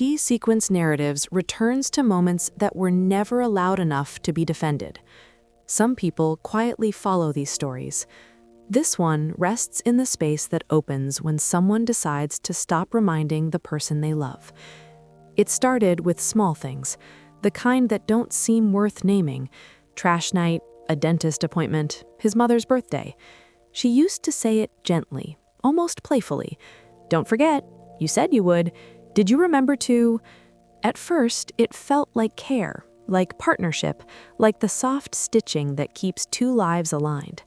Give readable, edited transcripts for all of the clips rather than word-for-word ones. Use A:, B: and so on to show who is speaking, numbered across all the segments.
A: T-sequence narratives returns to moments that were never allowed enough to be defended. Some people quietly follow these stories. This one rests in the space that opens when someone decides to stop reminding the person they love. It started with small things, the kind that don't seem worth naming: trash night, a dentist appointment, his mother's birthday. She used to say it gently, almost playfully. "Don't forget, you said you would. Did you remember to?" At first, it felt like care, like partnership, like the soft stitching that keeps two lives aligned.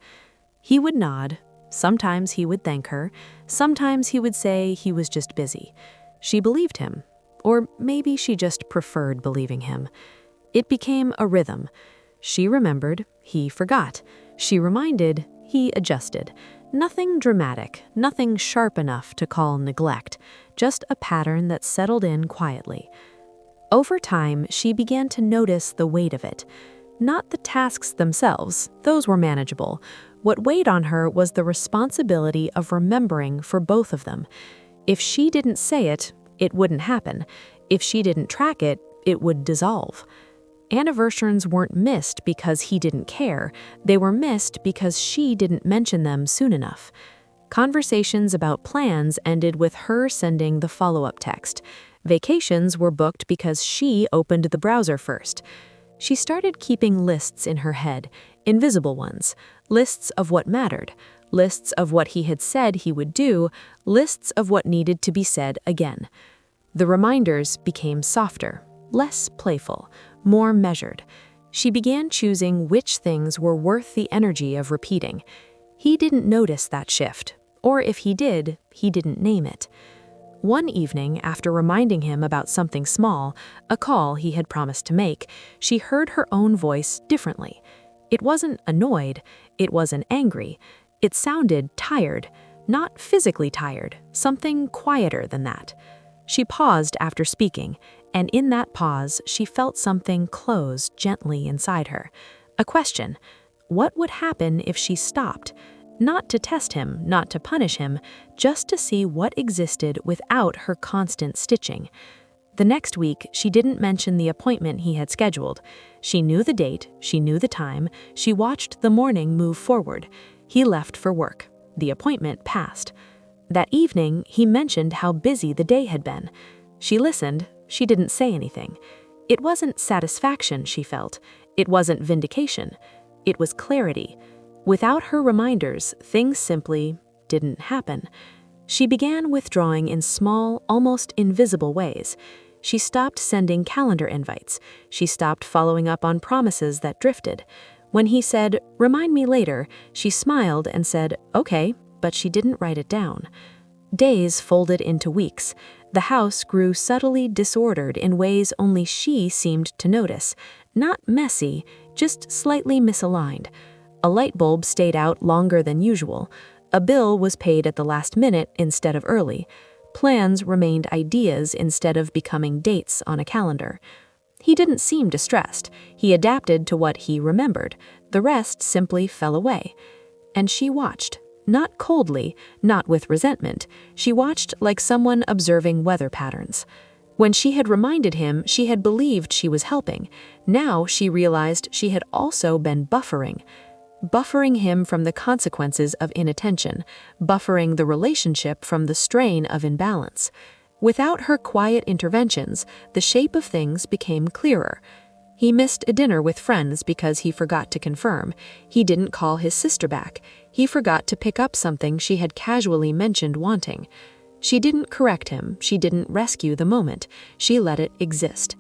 A: He would nod. Sometimes he would thank her. Sometimes he would say he was just busy. She believed him. Or maybe she just preferred believing him. It became a rhythm. She remembered, he forgot. She reminded, he adjusted. Nothing dramatic, nothing sharp enough to call neglect, just a pattern that settled in quietly. Over time, she began to notice the weight of it. Not the tasks themselves, those were manageable. What weighed on her was the responsibility of remembering for both of them. If she didn't say it, it wouldn't happen. If she didn't track it, it would dissolve. Anniversaries weren't missed because he didn't care. They were missed because she didn't mention them soon enough. Conversations about plans ended with her sending the follow-up text. Vacations were booked because she opened the browser first. She started keeping lists in her head, invisible ones, lists of what mattered, lists of what he had said he would do, lists of what needed to be said again. The reminders became softer, less playful, more measured. She began choosing which things were worth the energy of repeating. He didn't notice that shift, or if he did, he didn't name it. One evening, after reminding him about something small, a call he had promised to make, she heard her own voice differently. It wasn't annoyed, it wasn't angry. It sounded tired, not physically tired, something quieter than that. She paused after speaking, and in that pause, she felt something close gently inside her. A question: what would happen if she stopped? Not to test him, not to punish him, just to see what existed without her constant stitching. The next week, she didn't mention the appointment he had scheduled. She knew the date, she knew the time, she watched the morning move forward. He left for work. The appointment passed. That evening, he mentioned how busy the day had been. She listened. She didn't say anything. It wasn't satisfaction she felt. It wasn't vindication. It was clarity. Without her reminders, things simply didn't happen. She began withdrawing in small, almost invisible ways. She stopped sending calendar invites. She stopped following up on promises that drifted. When he said, "Remind me later," she smiled and said, "Okay," but she didn't write it down. Days folded into weeks. The house grew subtly disordered in ways only she seemed to notice. Not messy, just slightly misaligned. A light bulb stayed out longer than usual. A bill was paid at the last minute instead of early. Plans remained ideas instead of becoming dates on a calendar. He didn't seem distressed. He adapted to what he remembered. The rest simply fell away. And she watched. Not coldly, not with resentment. She watched like someone observing weather patterns. When she had reminded him, she had believed she was helping. Now she realized she had also been buffering him from the consequences of inattention, buffering the relationship from the strain of imbalance. Without her quiet interventions, the shape of things became clearer. He missed a dinner with friends because he forgot to confirm. He didn't call his sister back. He forgot to pick up something she had casually mentioned wanting. She didn't correct him. She didn't rescue the moment. She let it exist.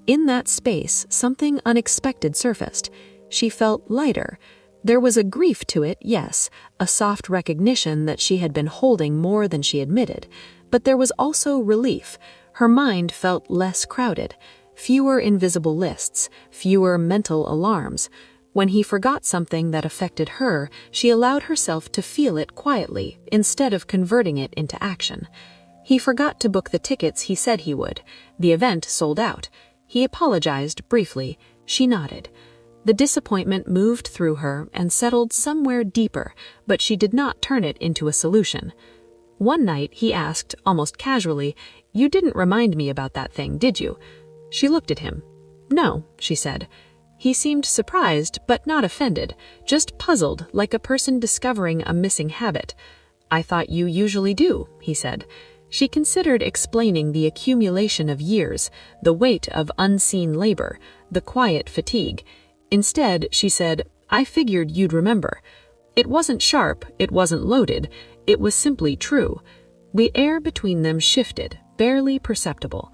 A: In that space, something unexpected surfaced. She felt lighter. There was a grief to it, yes, a soft recognition that she had been holding more than she admitted. But there was also relief. Her mind felt less crowded. Fewer invisible lists, fewer mental alarms. When he forgot something that affected her, she allowed herself to feel it quietly, instead of converting it into action. He forgot to book the tickets he said he would. The event sold out. He apologized briefly. She nodded. The disappointment moved through her and settled somewhere deeper, but she did not turn it into a solution. One night he asked, almost casually, "You didn't remind me about that thing, did you?" She looked at him. "No," she said. He seemed surprised, but not offended, just puzzled, like a person discovering a missing habit. "I thought you usually do," he said. She considered explaining the accumulation of years, the weight of unseen labor, the quiet fatigue. Instead, she said, "I figured you'd remember." It wasn't sharp, it wasn't loaded, it was simply true. The air between them shifted, barely perceptible.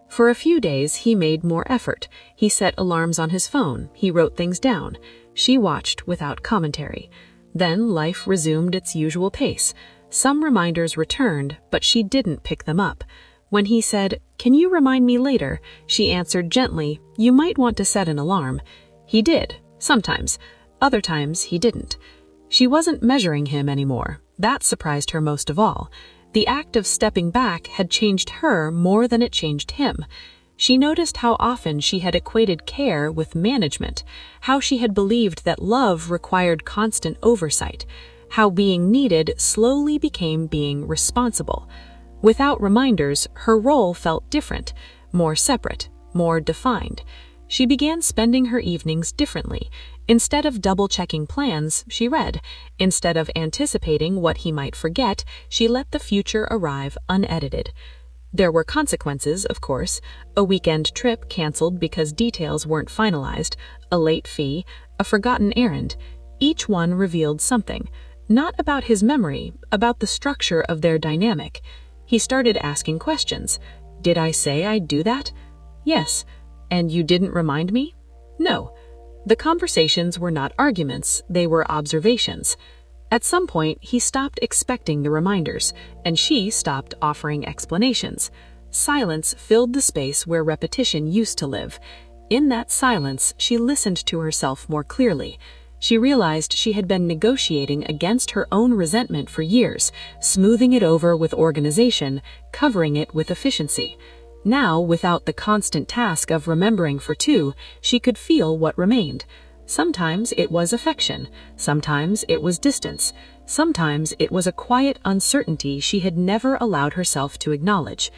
A: For a few days, he made more effort. He set alarms on his phone. He wrote things down. She watched without commentary. Then life resumed its usual pace. Some reminders returned, but she didn't pick them up. When he said, "Can you remind me later?" she answered gently, "You might want to set an alarm." He did, sometimes. Other times, he didn't. She wasn't measuring him anymore. That surprised her most of all. The act of stepping back had changed her more than it changed him. She noticed how often she had equated care with management, how she had believed that love required constant oversight, how being needed slowly became being responsible. Without reminders, her role felt different, more separate, more defined. She began spending her evenings differently. Instead of double-checking plans, she read. Instead of anticipating what he might forget, she let the future arrive unedited. There were consequences, of course. A weekend trip canceled because details weren't finalized, a late fee, a forgotten errand. Each one revealed something. Not about his memory, about the structure of their dynamic. He started asking questions. "Did I say I'd do that?" "Yes." "And you didn't remind me?" "No." The conversations were not arguments, they were observations. At some point, he stopped expecting the reminders, and she stopped offering explanations. Silence filled the space where repetition used to live. In that silence, she listened to herself more clearly. She realized she had been negotiating against her own resentment for years, smoothing it over with organization, covering it with efficiency. Now, without the constant task of remembering for two, she could feel what remained. Sometimes it was affection, sometimes it was distance, sometimes it was a quiet uncertainty she had never allowed herself to acknowledge.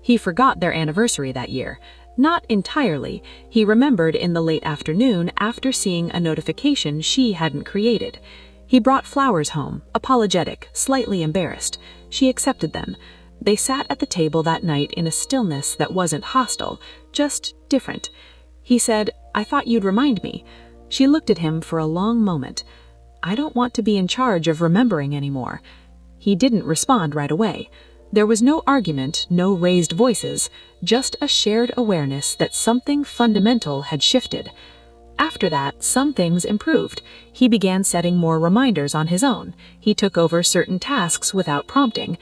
A: He forgot their anniversary that year. Not entirely. He remembered in the late afternoon after seeing a notification she hadn't created. He brought flowers home, apologetic, slightly embarrassed. She accepted them. They sat at the table that night in a stillness that wasn't hostile, just different. He said, "I thought you'd remind me." She looked at him for a long moment. "I don't want to be in charge of remembering anymore." He didn't respond right away. There was no argument, no raised voices, just a shared awareness that something fundamental had shifted. After that, some things improved. He began setting more reminders on his own. He took over certain tasks without prompting.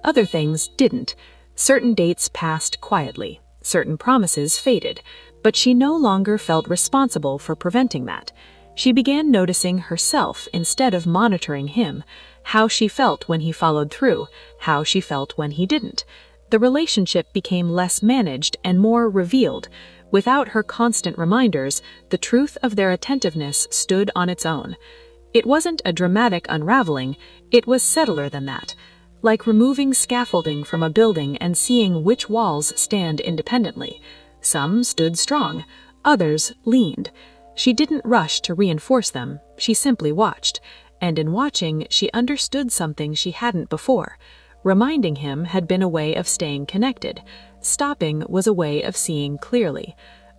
A: Other things didn't. Certain dates passed quietly. Certain promises faded. But she no longer felt responsible for preventing that. She began noticing herself instead of monitoring him. How she felt when he followed through. How she felt when he didn't. The relationship became less managed and more revealed. Without her constant reminders, the truth of their attentiveness stood on its own. It wasn't a dramatic unraveling. It was subtler than that. Like removing scaffolding from a building and seeing which walls stand independently. Some stood strong, others leaned. She didn't rush to reinforce them, she simply watched. And in watching, she understood something she hadn't before. Reminding him had been a way of staying connected. Stopping was a way of seeing clearly.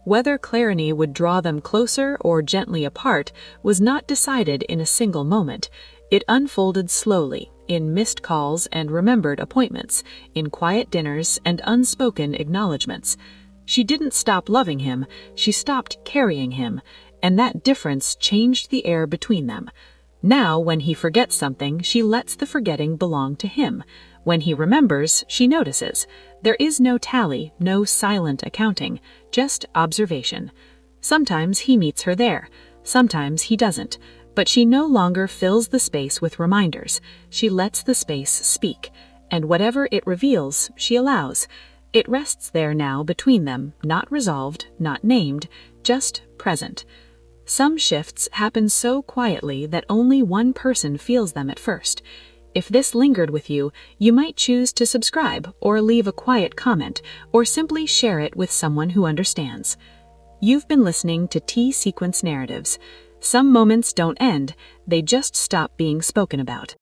A: Whether clarity would draw them closer or gently apart was not decided in a single moment. It unfolded slowly, in missed calls and remembered appointments, in quiet dinners and unspoken acknowledgments. She didn't stop loving him, she stopped carrying him, and that difference changed the air between them. Now, when he forgets something, she lets the forgetting belong to him. When he remembers, she notices. There is no tally, no silent accounting, just observation. Sometimes he meets her there, sometimes he doesn't. But she no longer fills the space with reminders. She lets the space speak, and whatever it reveals, she allows. It rests there now between them, not resolved, not named, just present. Some shifts happen so quietly that only one person feels them at first. If this lingered with you, you might choose to subscribe or leave a quiet comment or simply share it with someone who understands. You've been listening to T-Sequence Narratives. Some moments don't end, they just stop being spoken about.